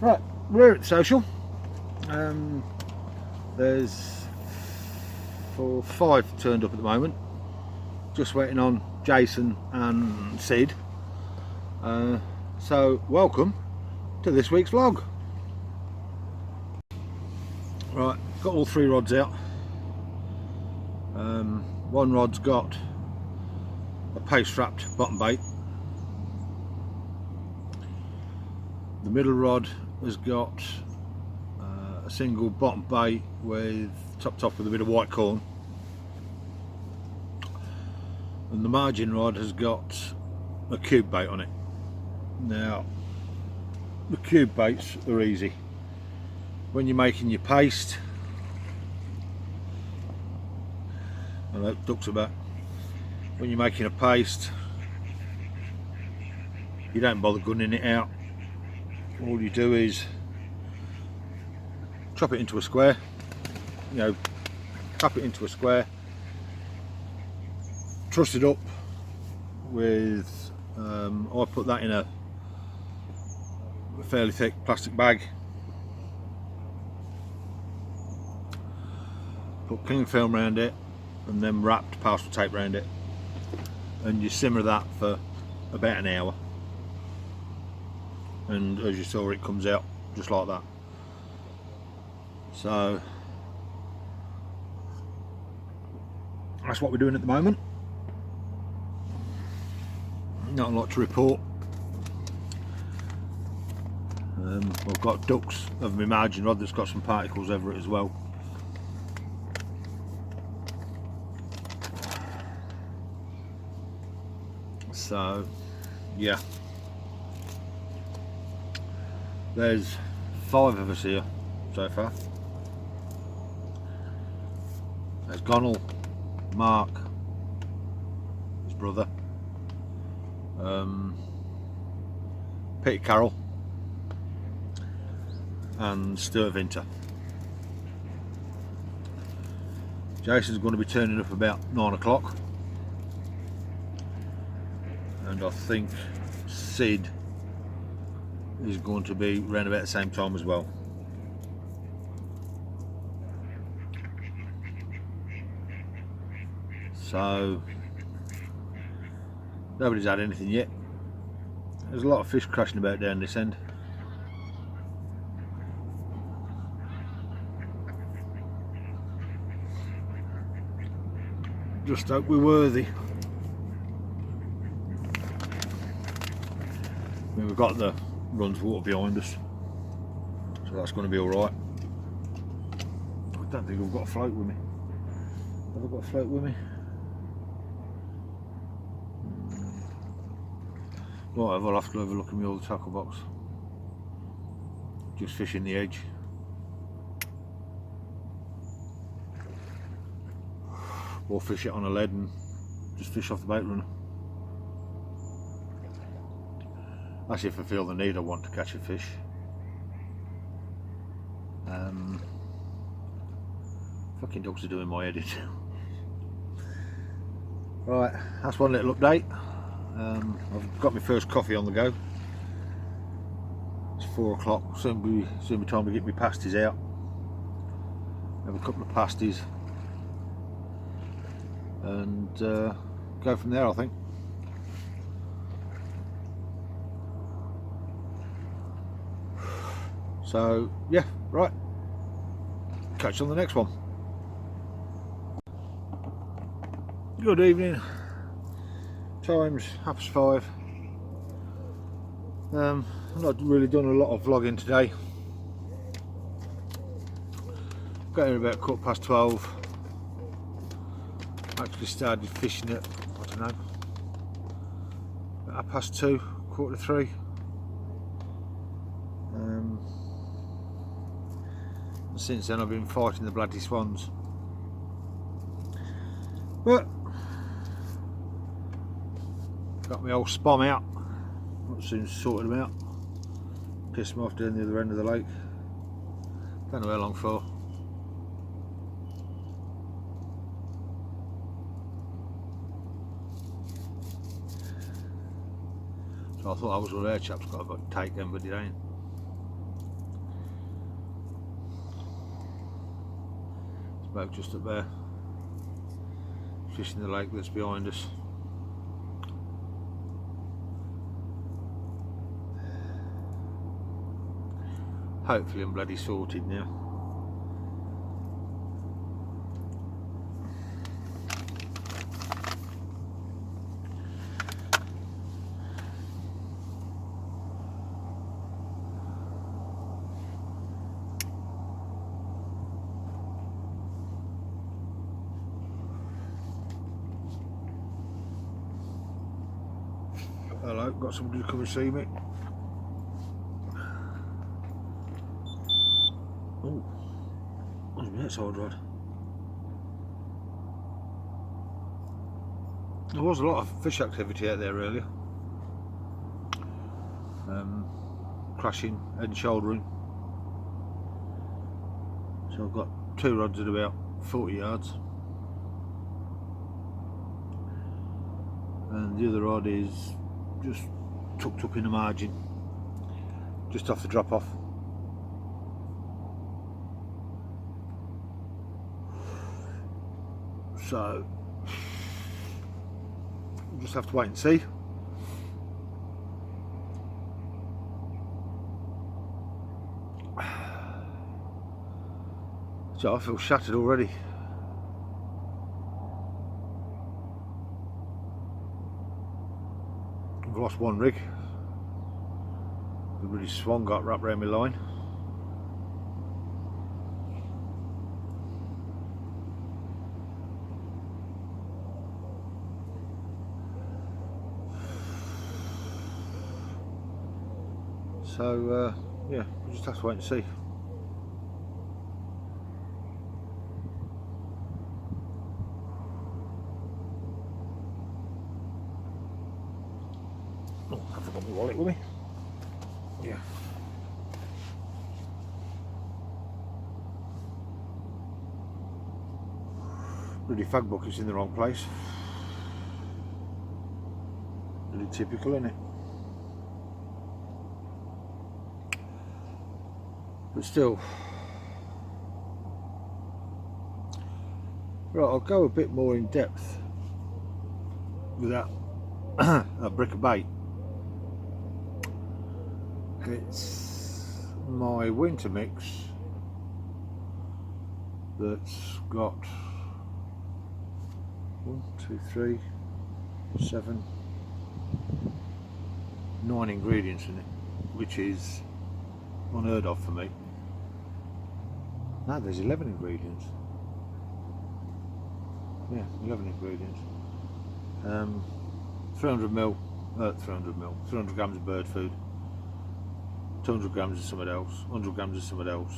Right, we're at social. There's 5 turned up at the moment. Just waiting on Jason and Sid. So welcome to this week's vlog. Right, got all 3 rods out. One rod's got a paste wrapped bottom bait. The middle rod has got a single bottom bait with topped off with a bit of white corn, and the margin rod has got a cube bait on it. Now the cube baits are easy when you're making your paste. I know ducks are back. When you're making a paste, you don't bother gunning it out. All you do is chop it into a square, tap it into a square, truss it up with, I put that in a fairly thick plastic bag, put cling film around it and then wrapped parcel tape around it, and you simmer that for about an hour, and as you saw, it comes out just like that. So that's what we're doing at the moment. Not a lot to report. I've got ducts of my margin rod that's got some particles over it as well. So yeah, there's 5 of us here so far. There's Gonal, Mark, his brother, Peter Carroll and Stuart Vinter. Jason's going to be turning up about 9 o'clock, and I think Sid is going to be around about the same time as well. So nobody's had anything yet. There's a lot of fish crashing about down this end. Just hope we're worthy. I mean, we've got the runs water behind us, so that's going to be alright. I don't think I've got a float with me. Have I got a float with me? Right, I'll have to have a look in my old tackle box. Just fishing the edge. Or fish it on a lead and just fish off the bait runner. That's if I feel the need I want to catch a fish. Fucking dogs are doing my head in. Right, that's one little update. I've got my first coffee on the go. It's 4 o'clock, soon be time to get my pasties out. Have a couple of pasties and go from there, I think. So yeah, right, catch you on the next one. Good evening, time's 5:30. I've not really done a lot of vlogging today. Got here about 12:15. Actually started fishing at, I don't know, about 2:30, 2:45. Since then I've been fighting the bloody swans. But got my old spom out. Not soon sorted them out. Pissed them off down the other end of the lake. Don't know how long for. So I thought I was one of their chaps got to take them, but it ain't. Bloke just up there, fishing the lake that's behind us. Hopefully I'm bloody sorted now. Hello, got somebody to come and see me. Oh, what's my outside rod? There was a lot of fish activity out there earlier. Crashing, head and shouldering. So I've got 2 rods at about 40 yards. And the other rod is just tucked up in the margin, just off the drop off. So we'll just have to wait and see. So I feel shattered already. I've lost 1 rig. The bloody swan got wrapped around my line. So yeah, we'll just have to wait and see. Oh, I forgot my wallet with me. Yeah. Bloody fag bucket's in the wrong place. Really typical, isn't it? But still. Right, I'll go a bit more in depth with that a brick of bait. It's my winter mix that's got 1, 2, 3, 7, 9 ingredients in it, which is unheard of for me. No, there's 11 ingredients. Yeah, 11 ingredients. 300 grams of bird food, 200 grams of something else, 100 grams of something else,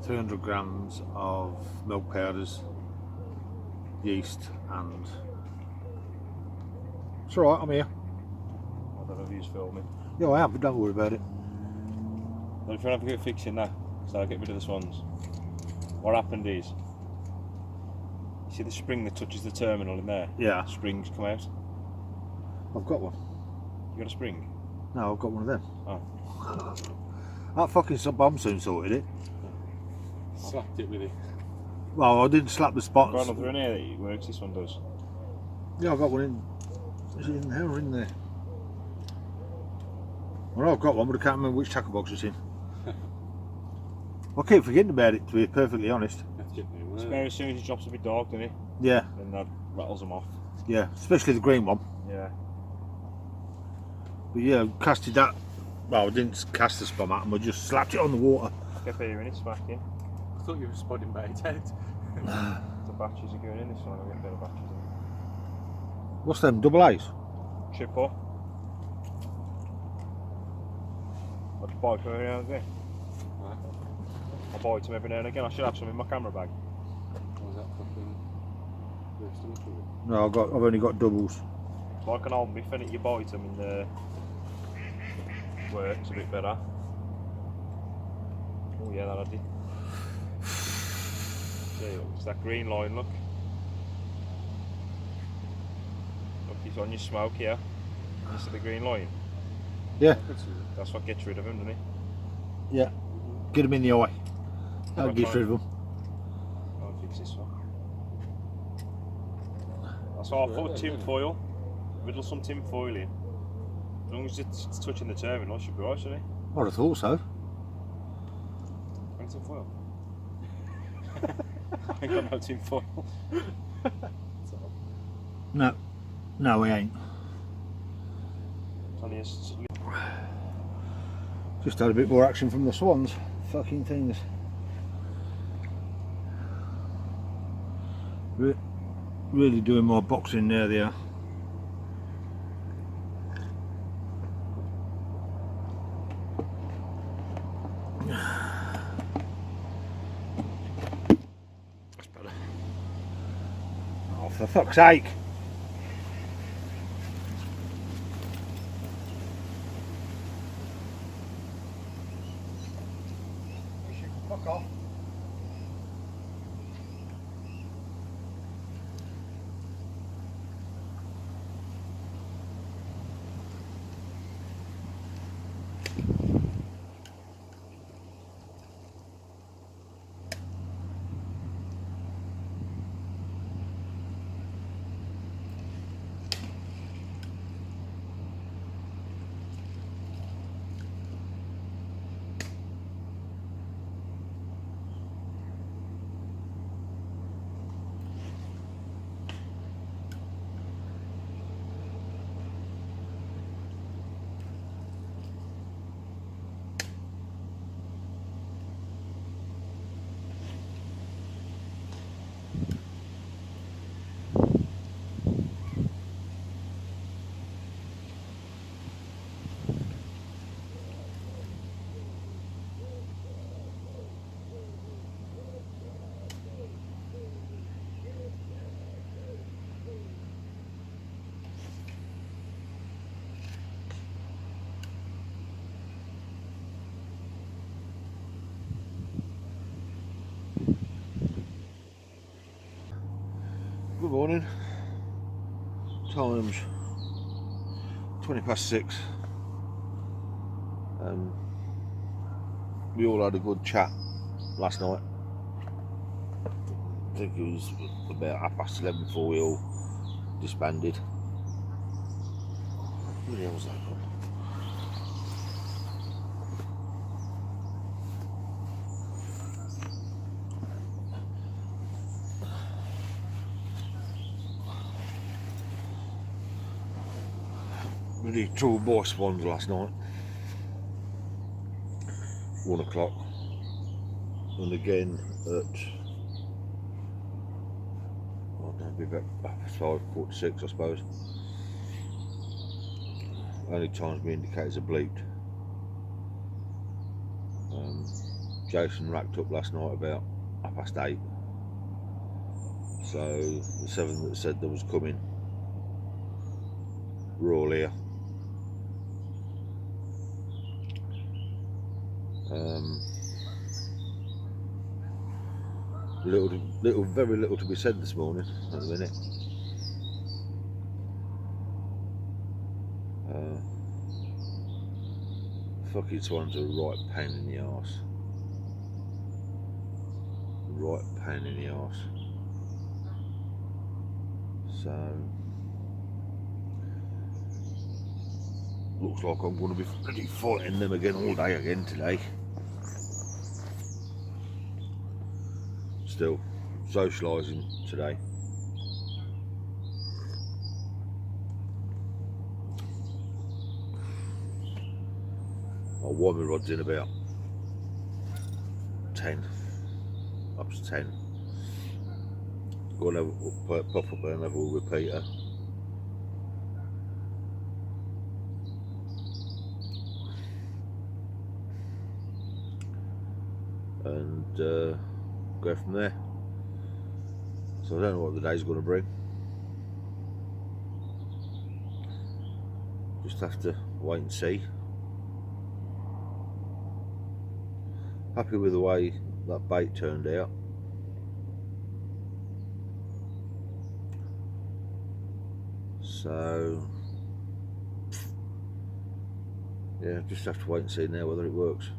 300 grams of milk powders, yeast, and it's alright, I'm here. I don't know if he's filming. Yeah, I am, but don't worry about it. I'm trying to have a good fixing now, so I'll get rid of the swans. What happened is, you see the spring that touches the terminal in there? Yeah. Springs come out. I've got one. You got a spring? No, I've got one of them. Oh. That fucking bomb soon sorted it. Slapped it with it. Well, I didn't slap the spots. Got another in here that works, this one does. Yeah, I've got one in. Is it in there or in there? Well, I've got one, but I can't remember which tackle box it's in. I keep forgetting about it, to be perfectly honest. Spare as soon as he drops a bit dark, doesn't he? Yeah. Then that rattles them off. Yeah, especially the green one. Yeah. But yeah, casted that. Well, I didn't cast the spum at him, I just slapped it on the water. Kept hearing it smacking. I thought you were spotting bait out. The batches are going in this one, I'll get a bit of batches in. What's them, double A's? Triple. I'd buy them every now and again. I buy them every now and again. I should have some in my camera bag. Was that fucking first look at it? No, I've only got doubles. It's like an old biff, and you buy them in the works a bit better. Oh yeah, that I did. See, look, it's that green line, look. Look, it's on your smoke here. You see the green line? Yeah. That's what gets rid of him, doesn't it? Yeah. Get them in the eye. That Right, gets fine. rid of them. fix this one. That's why I put tin foil. Riddle some tin foil in. As long as it's touching the terminal, it should be right, shouldn't it? I'd have thought so. Bring tin foil. I ain't got no tin foil. No, we ain't. It's only Just had a bit more action from the swans. Fucking things. Really doing my boxing now, they are. That's better. Oh, for fuck's sake! Fuck off. Good morning. Time's 6:20. We all had a good chat last night. I think it was about 11:30 before we all disbanded. Who the hell was that from? Really two boy swans last night. 1 o'clock. And again at, I don't know, it'd be about 5:46, I suppose. Only times my indicators are bleeped. Jason racked up last night about 8:30. So the 7 that said there was coming were all here. Very little to be said this morning at the minute. Fucking swans are a right pain in the arse. Right pain in the arse. So looks like I'm going to be bloody fighting them again all day again today. Still socialising today. I'll warm my rods in about 10, up to 10. Go and pop up and have a repeater. And go from there. So I don't know what the day's going to bring. Just have to wait and see. Happy with the way that bait turned out. So yeah, just have to wait and see now whether it works.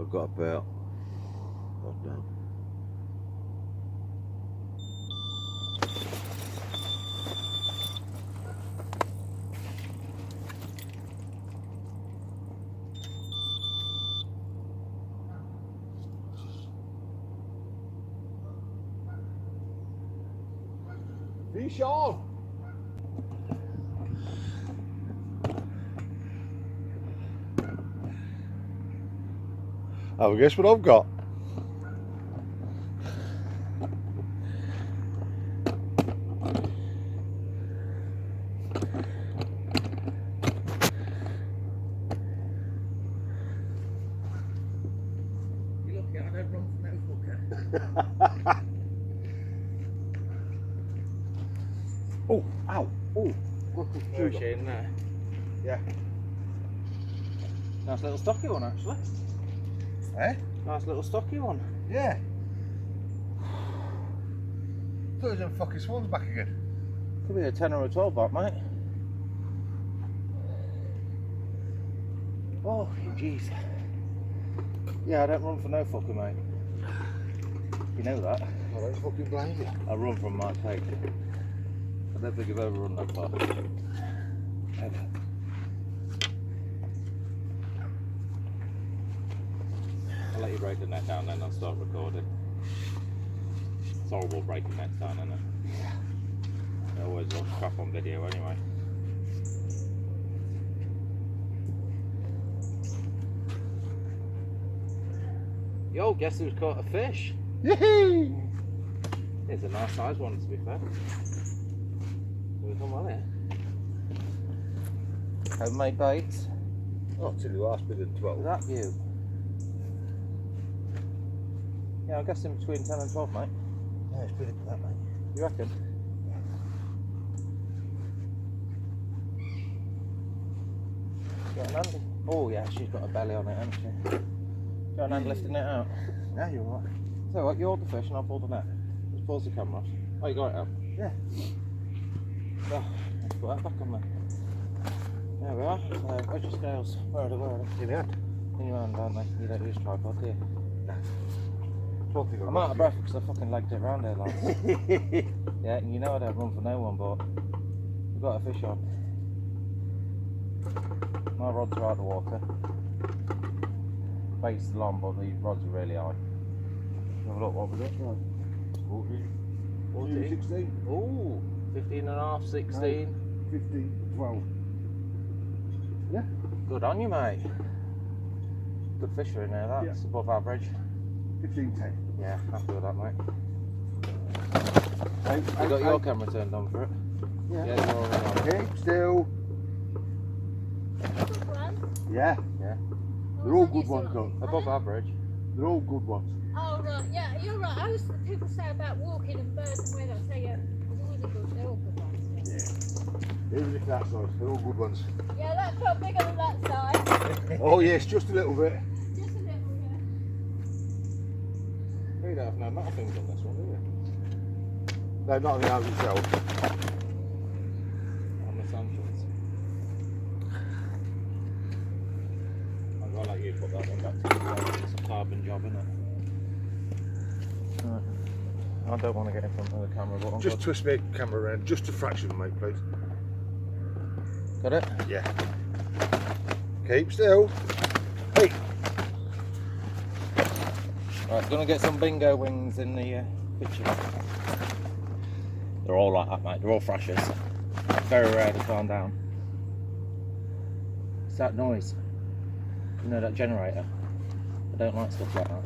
I've got about, God damn. Fish on! Have a guess what I've got? You lucky I don't run from no fucker. Oh, ow, oh. Very shame there. Yeah. Nice little stocky one actually. Eh? Nice little stocky one. Yeah. Thought it was them fucking swans back again. Could be a 10 or a 12 back, mate. Oh, jeez. Yeah, I don't run for no fucking, mate. You know that. I don't fucking blame you. I run from my take. I don't think I've ever run that far. Ever. I'll let you break the net down then, I'll start recording. It's horrible breaking nets down, isn't it? Yeah. I always look crap on video anyway. Yo, guess who's caught a fish? Yee! It's a nice size one, to be fair. We've done well here. Homemade baits. Oh, till the last bit of 12. Is that you? Yeah, I'm guessing between 10 and 12, mate. Yeah, it's brilliant for that, mate. You reckon? Got an hand? Oh yeah, she's got a belly on it, hasn't she? Got an hand lifting it out. Yeah, you're right. So what, you hold the fish and I'll pull the net. Just pause the camera. Oh, you got it out? Yeah. Oh, let's put that back on there. There we are. Where's your scales? Where are they? In the hand. In your hand, aren't they? You don't use tripod, do you? No. I'm out of breath because I fucking legged it around here, lads. Yeah, and you know I don't run for no one, but we've got a fish on. My rods are out of the water. Bait's long, but the rods are really high. Have a look, what was it? 14. 16. Ooh, 15 and a half, 16. 15, 12. Yeah. Good on you, mate. Good fish are in there, that's above average. 15, 10. Yeah, happy with that, mate. Hey, You got your camera turned on for it? Yeah. Yeah, you're all right. Keep still. Good one. Yeah. Yeah. They're all good ones, though. Above average. They're all good ones. Oh, right, yeah, you're right. I was people say about walking and birds and weather. I tell you, it's always a good, they're all good ones. Yeah. Even if that size, they're all good ones. Yeah, that felt bigger than that size. Oh yes, just a little bit. Just a little bit. You don't have no metal things on this one, do you? No, not on the house itself. On the sanctions. I'd rather let you put that one back together. It's a carbon job, isn't it? I don't want to get in front of the camera, but I'm Just good. twist my camera around, just a fraction, mate, please. Got it? Yeah. Keep still. Hey. Right, gonna get some bingo wings in the picture. They're all like that, mate. They're all thrashers. Very rare to calm down. It's that noise. You know, that generator. I don't like stuff like that.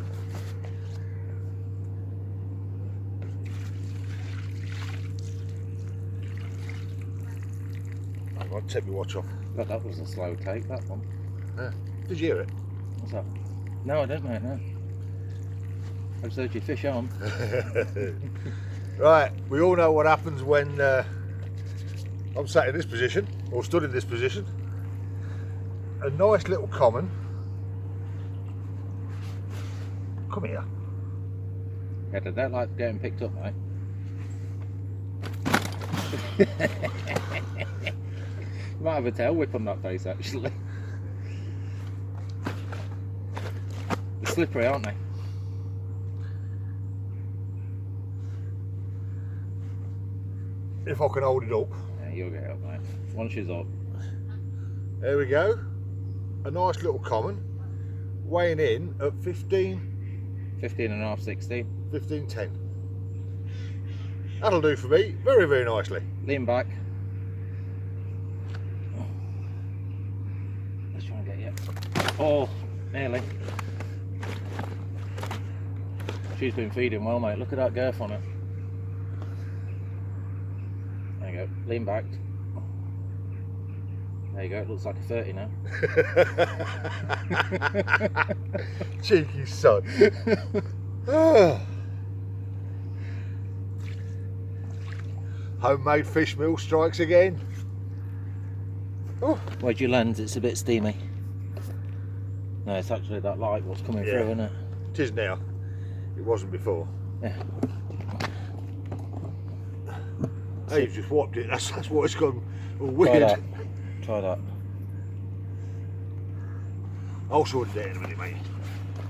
Hang on, take my watch off. God, that was a slow take, that one. Yeah. Did you hear it? What's that? No, I don't, mate, no. I just heard you fish on. Right, we all know what happens when I'm sat in this position, or stood in this position. A nice little common. Come here. Yeah, they don't like getting picked up, mate. You might have a tail whip on that face, actually. It's slippery, aren't they? If I can hold it up. Yeah, you'll get up, mate. Once she's up. There we go. A nice little common. Weighing in at 15 15 and a half, 16. 15.10. That'll do for me. Very, very nicely. Lean back. Let's try and get you. Oh, nearly. She's been feeding well, mate. Look at that girth on it. There you go. Lean back. There you go. It looks like a 30 now. Cheeky son. Ah. Homemade fish meal strikes again. Oh. Where'd you land? It's a bit steamy. No, it's actually that light what's coming Yeah. through, isn't it? It is now. It wasn't before. Yeah. Hey, you've just whopped it. That's what it's gone all Try weird. that. Try that. I'll sort it out in a minute, mate.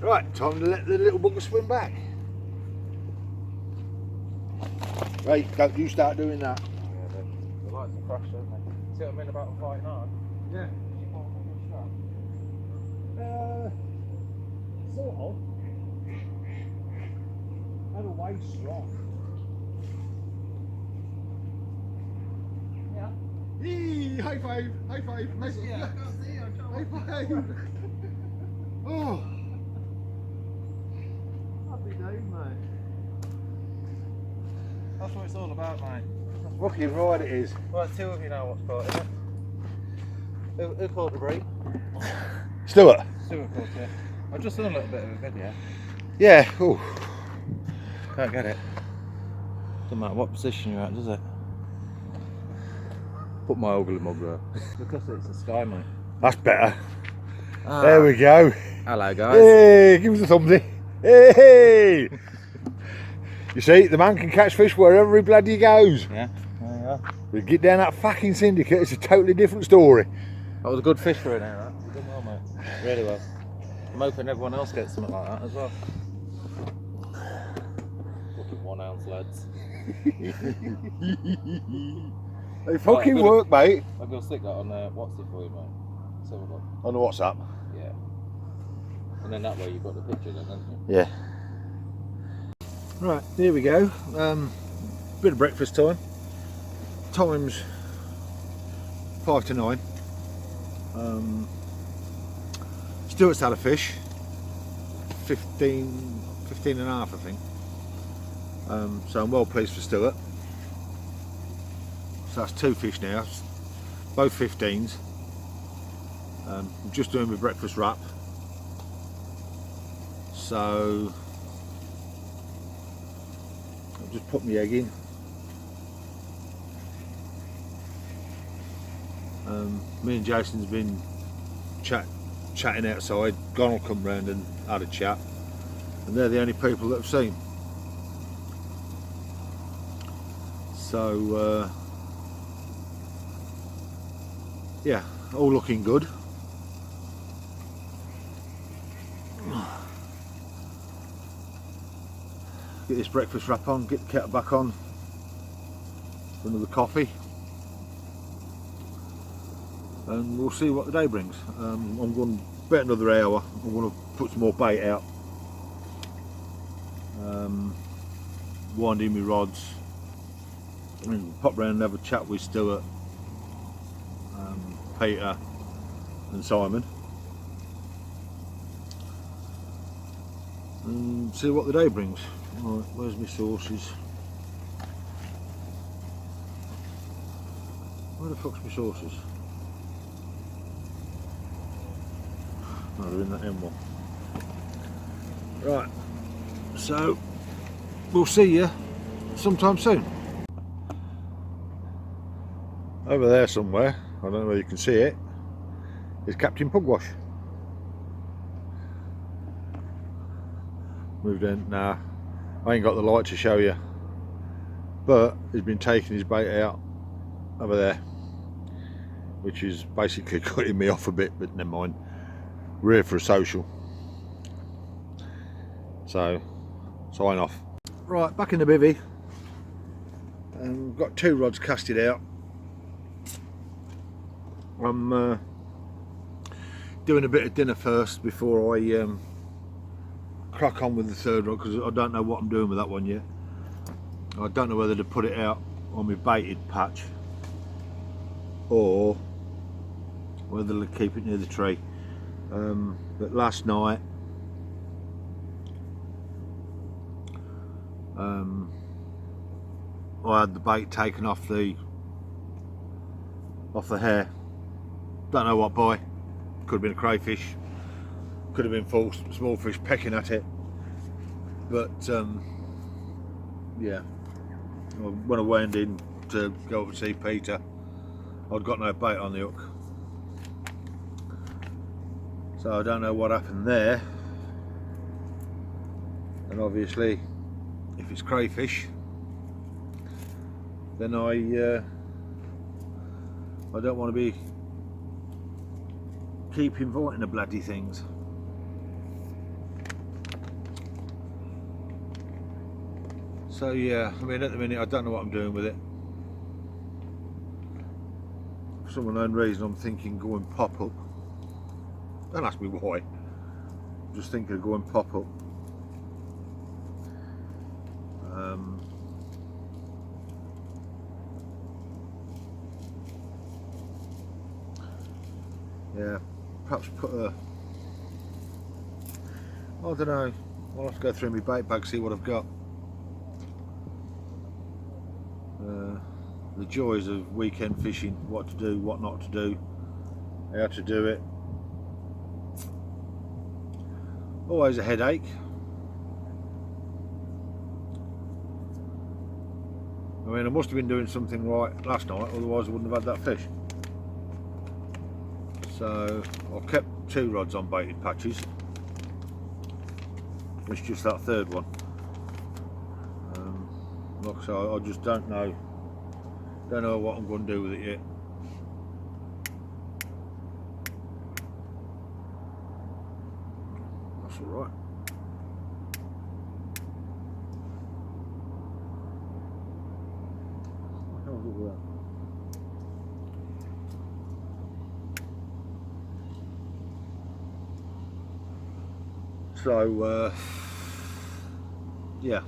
Right, time to let the little bugger swim back. Right, don't you start doing that. Yeah, the lights are crashed, don't they? See what I mean about them fighting hard? Yeah. Sort of. And away strong. Yeah. Yee, high five, high five. Nice. Yeah, I can't see you. I High can't five. Oh. Happy days, mate. That's what it's all about, mate. Fucking right it is. Right, two of you know what's caught, isn't it? Who caught the break? Stuart. Stuart caught it. I've just done a little bit of a video. Yeah. Oh. Can't get it. Doesn't matter what position you're at, does it? Put my ugly mug there. Because it's the sky, mate. That's better. Ah, There we go. hello, guys. Hey, give us a thumbsy. Hey. You see, the man can catch fish wherever he bloody goes. Yeah, there you are. We get down that fucking syndicate, it's a totally different story. That was a good fish for an hour. You done well, mate. Really well. I'm hoping everyone else gets something like that as well. Fucking 1 ounce lads. They fucking good. work, mate. I'm going to stick that on what's it for you, mate? Let's have a look. On the WhatsApp. Yeah. And then that way you've got the picture then, haven't you? Yeah. Right, here we go. Bit of breakfast time. Time's 5 to 9. Stuart's had a fish. 15 and a half, I think. So I'm well pleased for Stuart. So that's 2 fish now, both 15s. I'm just doing my breakfast wrap. So I'll just put my egg in. Me and Jason's been chatting outside. Gon will come round and had a chat, and they're the only people that have seen. So yeah, all looking good. Get this breakfast wrap on, get the kettle back on for another coffee, and we'll see what the day brings. I'm going to bet another hour. I'm going to put some more bait out, wind in my rods, and pop round and have a chat with Stuart, Peter and Simon, and see what the day brings. Right, where's my sauces? Where the fuck's my sauces? Oh, they're in that end one. Right, so we'll see you sometime soon. Over there somewhere, I don't know whether you can see it, is Captain Pugwash. Moved in, nah, I ain't got the light to show you, but he's been taking his bait out over there, which is basically cutting me off a bit, but never mind. We're here for a social. So, sign off. Right, back in the bivvy. Got 2 rods casted out. I'm doing a bit of dinner first before I crack on with the 3rd rod, because I don't know what I'm doing with that one yet. I don't know whether to put it out on my baited patch or whether to keep it near the tree. But last night I had the bait taken off the hair. Don't know what by. Could have been a crayfish, could have been small fish pecking at it. But yeah, when I went in to go up and see Peter, I'd got no bait on the hook. So I don't know what happened there. And obviously, if it's crayfish, then I don't want to be keep inviting the bloody things. So yeah, I mean, at the minute I don't know what I'm doing with it. For some unknown reason I'm thinking go and pop up. Don't ask me why. I'm just thinking of going pop up. Yeah, perhaps put a, I don't know, I'll have to go through my bait bag, see what I've got. The joys of weekend fishing, what to do, what not to do, how to do it. Always a headache. I mean, I must have been doing something right last night, otherwise I wouldn't have had that fish. So I've kept 2 rods on baited patches. It's just that 3rd one. Like I say, I just don't know what I'm going to do with it yet. That's all right. What the hell was all that? So yeah.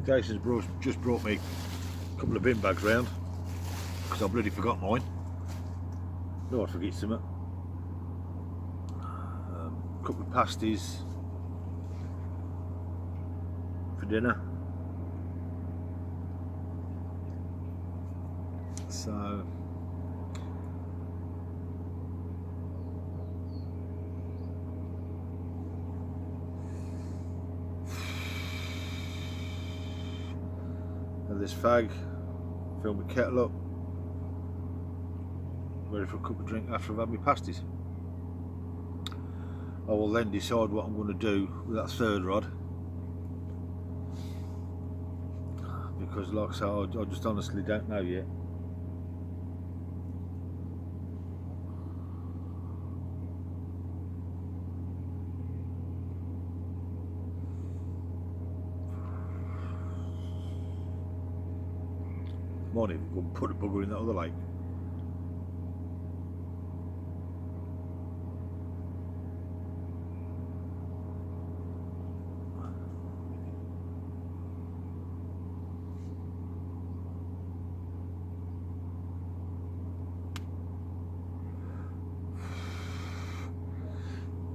Jason's just brought me a couple of bin bags round because I bloody forgot mine. No, I'd forget something. A couple of pasties for dinner. So this fag, fill my kettle up, ready for a cup of drink after I've had my pasties. I will then decide what I'm going to do with that 3rd rod, because like I say, I just honestly don't know yet. Might even go and put a bugger in that other lake.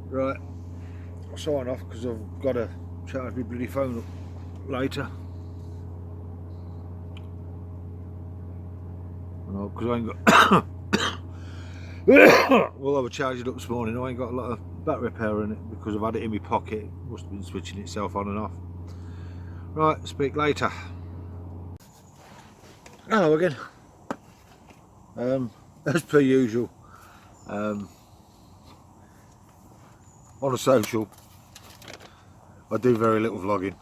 Right, I'll sign off because I've got to charge my bloody phone up later. Because I ain't got well, I was charged it up this morning. I ain't got a lot of battery power in it because I've had it in my pocket. It must have been switching itself on and off. Right, speak later. Hello again. As per usual, on a social, I do very little vlogging.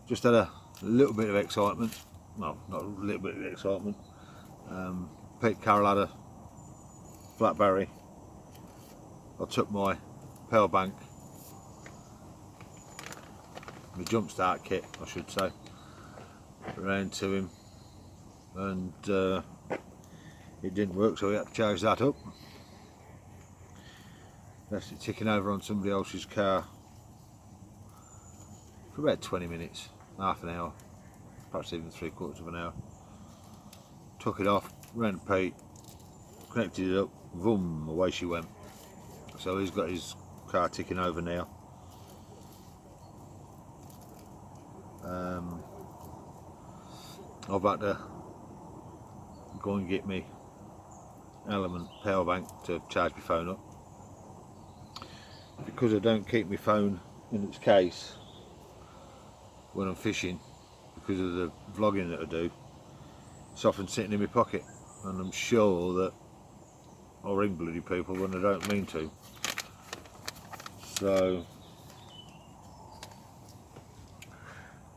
Just had a little bit of excitement well, not a little bit of excitement. Pete Carroll had a flat battery. I took my power bank, my jump start kit I should say, around to him, and it didn't work, so we had to charge that up. Left it ticking over on somebody else's car for about 20 minutes, half an hour, perhaps even 3/4 of an hour. Took it off, ran to Pete, connected it up, boom, away she went. So he's got his car ticking over now. I've had to go and get me Element power bank to charge my phone up, because I don't keep my phone in its case when I'm fishing because of the vlogging that I do. It's often sitting in my pocket, and I'm sure that I ring bloody people when I don't mean to. So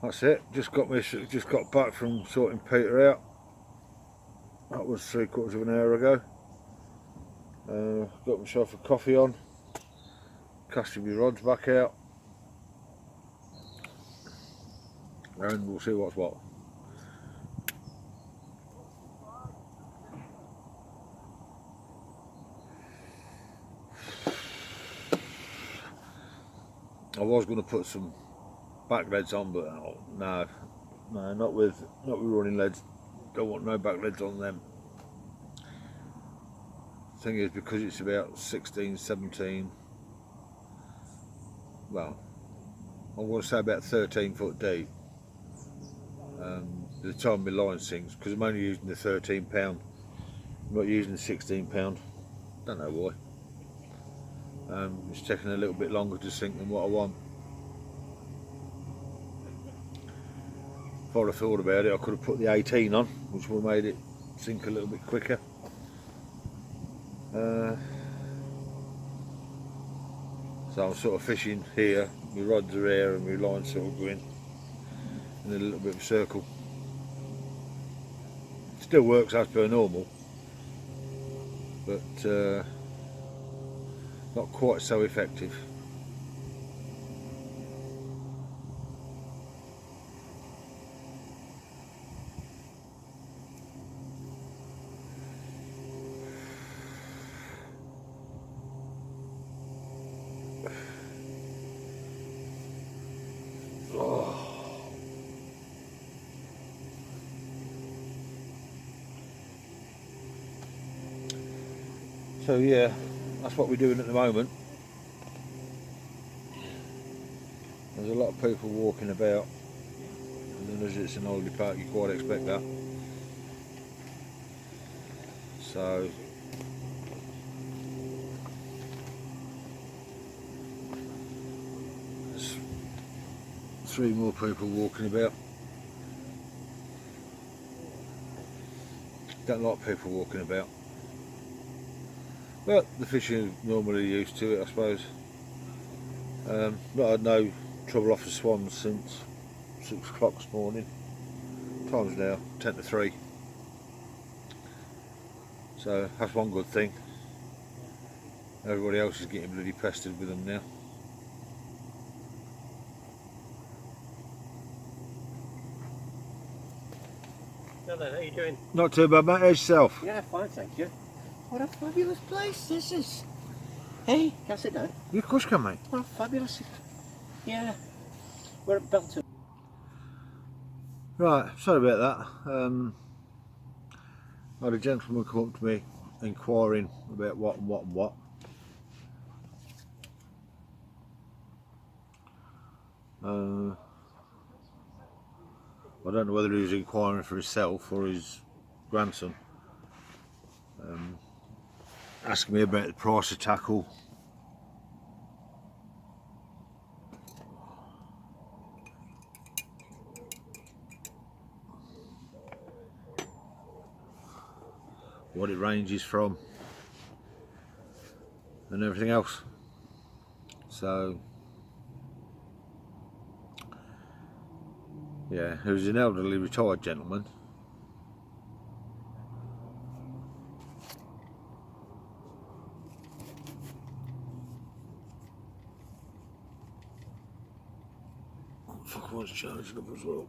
that's it. Just got back from sorting Peter out. That was 3/4 of an hour ago. Got myself a coffee on, casting my rods back out, and we'll see what's what. I was going to put some back leads on, but no, not with running leads. Don't want no back leads on them. Thing is, because it's about 16, 17, well, I'm going to say about 13 foot deep. The time my line sinks, because I'm only using the 13 pound, I'm not using the 16 pound. Don't know why. It's taking a little bit longer to sink than what I want. If I'd have thought about it, I could have put the 18 on, which would have made it sink a little bit quicker. So I'm sort of fishing here, my rods are here and my line's sort of going in a little bit of a circle. Still works as per normal, but not quite so effective. So yeah, that's what we're doing at the moment. There's a lot of people walking about, and then as it's an holiday park, you quite expect that. So there's 3 more people walking about. Don't like people walking about. But the fishing is normally used to it, I suppose. Not had no trouble off the swans since 6 o'clock this morning. Time's now 10 to 3. So that's one good thing. Everybody else is getting bloody pestered with them now. Hello, how are you doing? Not too bad, mate. How's yourself? Yeah, fine, thank you. What a fabulous place this is. Hey, can I sit down? You of course can, mate. What a fabulous... Yeah. We're at Belton. Right, sorry about that. I had a gentleman come up to me inquiring about what and what and what. I don't know whether he was inquiring for himself or his grandson. Asking me about the price of tackle. What it ranges from and everything else. So yeah, he was an elderly retired gentleman. fuck one's charging up as well.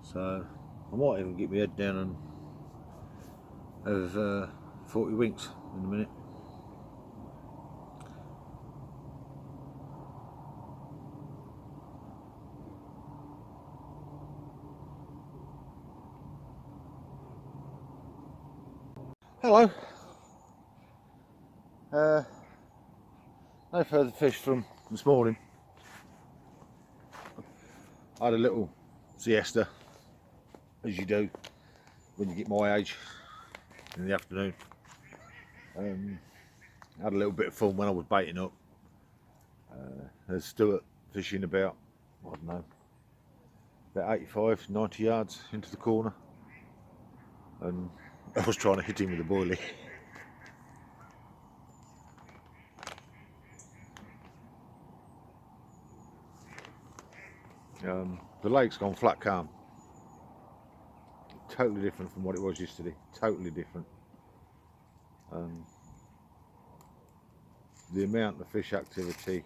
So I might even get my head down and have 40 winks in a minute. Hello. No further fish from this morning. I had a little siesta, as you do when you get my age, in the afternoon. Had a little bit of fun when I was baiting up. There's Stuart fishing about, I don't know, about 85, 90 yards into the corner, and I was trying to hit him with a boilie. The lake's gone flat calm. Totally different from what it was yesterday. Totally different. The amount of fish activity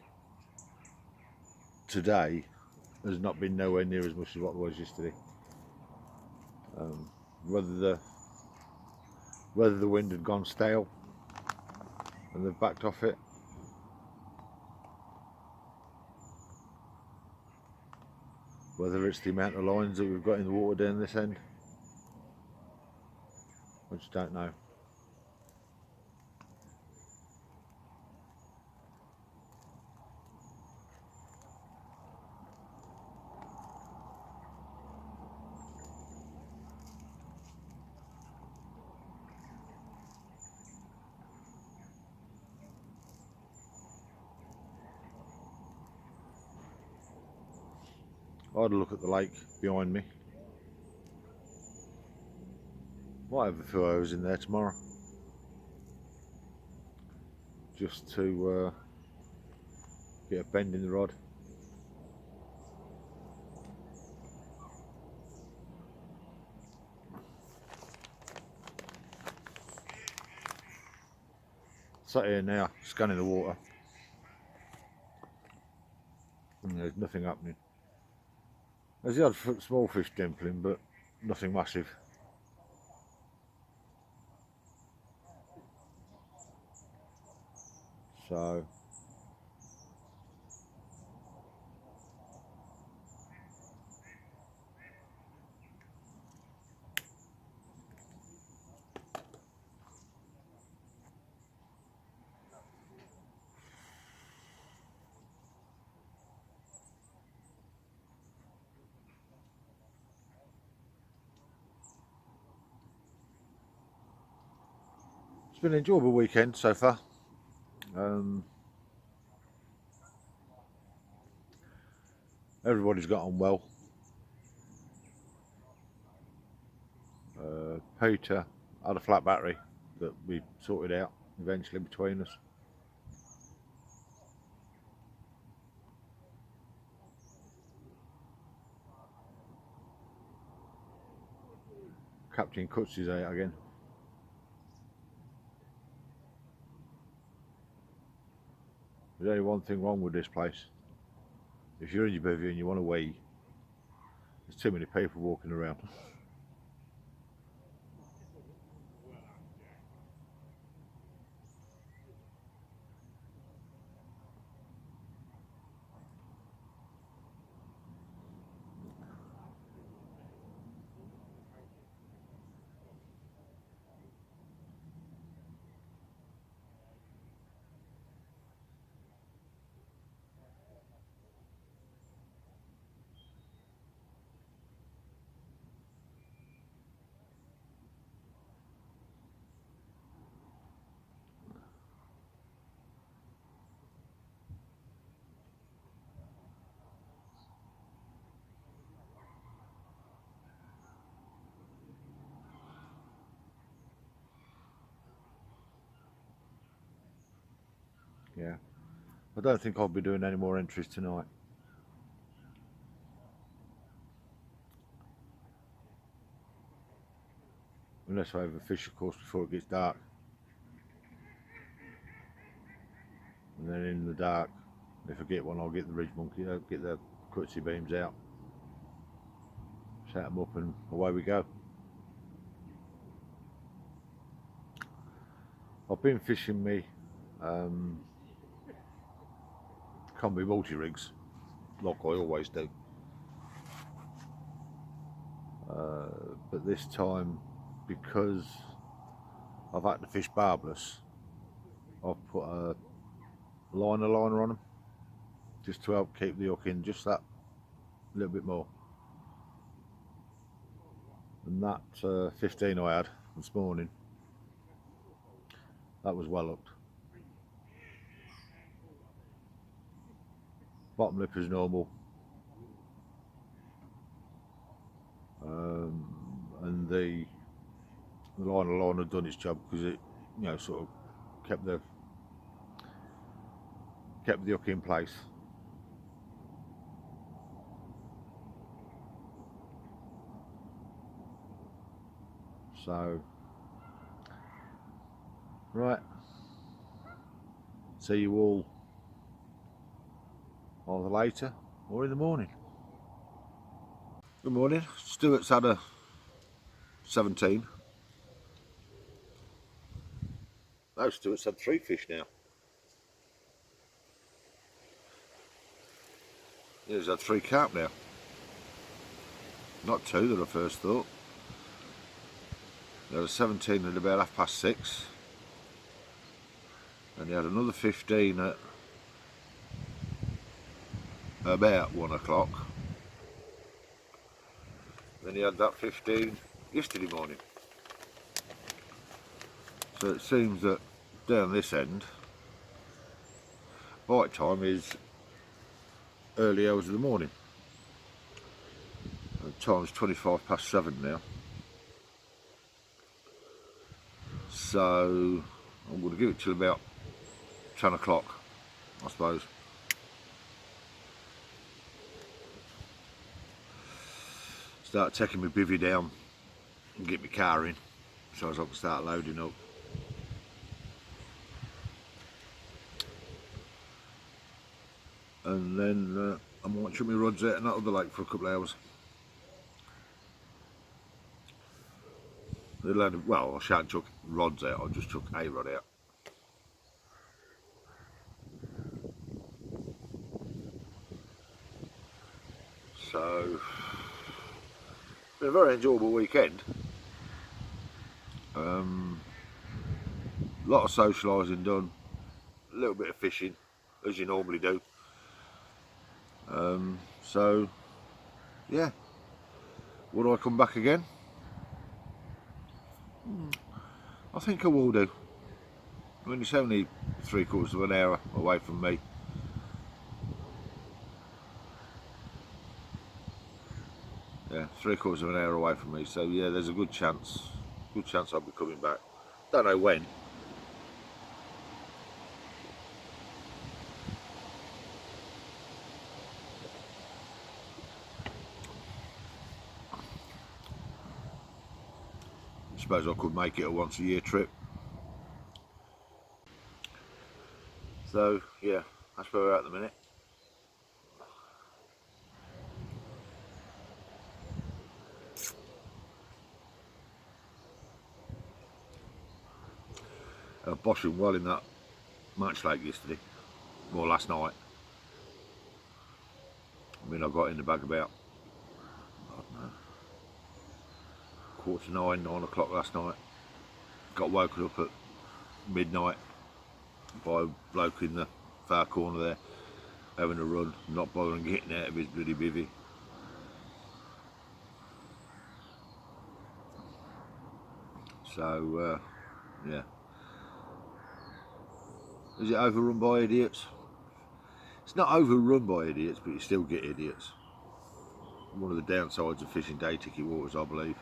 today has not been nowhere near as much as what it was yesterday. Whether the wind had gone stale and they've backed off it, whether it's the amount of lines that we've got in the water down this end, I just don't know. I had a look at the lake behind me. Might have a few hours in there tomorrow, just to get a bend in the rod. Sat here now, scanning the water, and there's nothing happening. There's the odd small fish dimpling, but nothing massive. So it's been an enjoyable weekend so far. Everybody's got on well. Peter had a flat battery that we sorted out eventually between us. Captain cuts his out again. There's only one thing wrong with this place. If you're in your bivvy and you want to wee, there's too many people walking around. Yeah, I don't think I'll be doing any more entries tonight. unless I have a fish, of course, before it gets dark. And then in the dark, if I get one, I'll get the ridge monkey, I'll get the crutchy beams out, set them up, and away we go. I've been fishing me combi multi-rigs, like I always do. But this time, because I've had to fish barbless, I've put a liner on them, just to help keep the hook in just that little bit more. And that 15 I had this morning, that was well hooked. Bottom lip is normal, and the line had done its job, because it, you know, sort of kept the hook in place. So, right, see you all either later or in the morning. Good morning. Stuart's had a 17. No, Stuart's had 3 fish now. Yeah, he's had 3 carp now. Not 2 that I first thought. There was 17 at about 6:30, and he had another 15 at about 1 o'clock. Then he had that 15 yesterday morning. So it seems that down this end, bite time is early hours of the morning. The time's 7:25 now. So I'm going to give it till about 10 o'clock, I suppose. Start taking my bivvy down and get my car in, so as I can start loading up. And then I might chuck my rods out in that other lake for a couple of hours. Well, I shan't chuck rods out, I'll just chuck a rod out. So, been a very enjoyable weekend. A lot of socialising done, a little bit of fishing, as you normally do. So, yeah. Would I come back again? I think I will do. I mean, it's only 3/4 of an hour away from me. Yeah, 3/4 of an hour away from me. So yeah, there's a good chance I'll be coming back. Don't know when. I suppose I could make it a once-a-year trip. So yeah, that's where we're at the minute. Boshing well in that Match Lake yesterday, or last night. I mean, I got in the bag about, I don't know, 9:15, 9 o'clock last night. Got woken up at midnight by a bloke in the far corner there, having a run, not bothering getting out of his bloody bivvy. So, yeah. Is it overrun by idiots? It's not overrun by idiots, but you still get idiots. One of the downsides of fishing day ticket waters, I believe.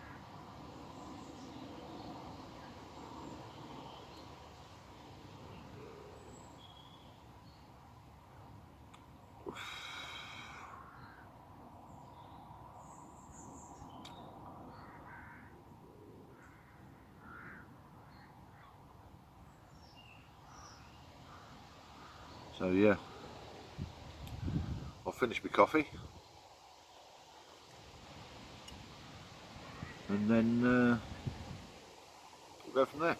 So yeah, I'll finish my coffee and then we'll go from there.